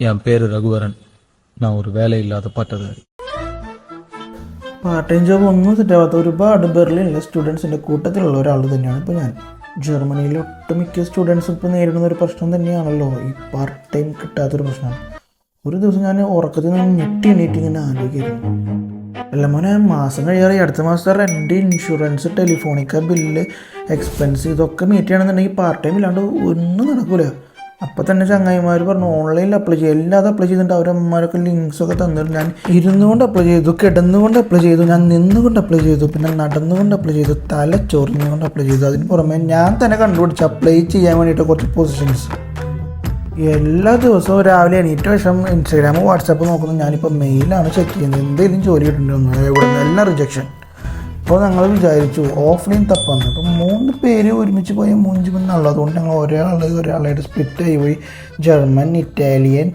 என் பேரு ரகுவரன். நான் ஒரு வேலையில்லாத பட்டதாரி. പാർട്ട് ടൈം ജോബ് ഒന്നും സെറ്റാവാത്ത ഒരുപാട് ബെർലിനിലെ സ്റ്റുഡൻസിൻ്റെ കൂട്ടത്തിലുള്ള ഒരാൾ തന്നെയാണ് ഇപ്പോൾ ഞാൻ. ജർമ്മനിയിലെ ഒട്ടുമിക്ക സ്റ്റുഡൻസും ഇപ്പോൾ നേരിടുന്ന ഒരു പ്രശ്നം തന്നെയാണല്ലോ ഈ പാർട്ട് ടൈം കിട്ടാത്തൊരു പ്രശ്നം. ഒരു ദിവസം ഞാൻ ഉറക്കത്തിൽ നിന്ന് ഞെട്ടി എണീറ്റ് ഇങ്ങനെ ആലോചിക്കായിരുന്നു. അല്ല മോനെ, മാസം കഴിയാറ് അടുത്ത മാസത്തെ റെൻറ്റ്, ഇൻഷുറൻസ്, ടെലിഫോണിക്ക ബില്ല്, എക്സ്പെൻസ് ഇതൊക്കെ മീറ്റ് ചെയ്യണമെന്നുണ്ടെങ്കിൽ പാർട്ട് ടൈം ഇല്ലാണ്ട് ഒന്നും നടക്കില്ല. അപ്പം തന്നെ ചങ്ങായിമാർ പറഞ്ഞു ഓൺലൈനിൽ അപ്ലൈ ചെയ്യുക. എല്ലാതും അപ്ലൈ ചെയ്തിട്ട് അവരമ്മമാരൊക്കെ ലിങ്ക്സൊക്കെ തന്നിട്ട് ഞാൻ ഇരുന്നുകൊണ്ട് അപ്ലൈ ചെയ്തു, കിടന്നുകൊണ്ട് അപ്ലൈ ചെയ്തു, ഞാൻ നിന്നുകൊണ്ട് അപ്ലൈ ചെയ്തു, പിന്നെ നടന്നുകൊണ്ട് അപ്ലൈ ചെയ്തു, തല ചൊറിഞ്ഞുകൊണ്ട് അപ്ലൈ ചെയ്തു. അതിന് പുറമെ ഞാൻ തന്നെ കണ്ടുപിടിച്ച് അപ്ലൈ ചെയ്യാൻ വേണ്ടിയിട്ട് കുറച്ച് പൊസിഷൻസ്. എല്ലാ ദിവസവും രാവിലെ എണീറ്റ് ശേഷം ഇൻസ്റ്റാഗ്രാം, വാട്സാപ്പ് നോക്കുന്നു. ഞാനിപ്പോൾ മെയിലാണ് ചെക്ക് ചെയ്യുന്നത്, എന്തെങ്കിലും ജോലി കിട്ടുന്നുണ്ടോ, എവിടെ നിന്ന് എല്ലാം റിജക്ഷൻ. അപ്പോൾ ഞങ്ങൾ വിചാരിച്ചു ഓഫ്ലൈൻ തപ്പാന്ന്. അപ്പം 3 പേര് ഒരുമിച്ച് പോയ 3 പെണ്ണുള്ളത് കൊണ്ട് ഞങ്ങൾ ഒരാളായിട്ട് സ്പ്ലിറ്റായി പോയി. German, Italian,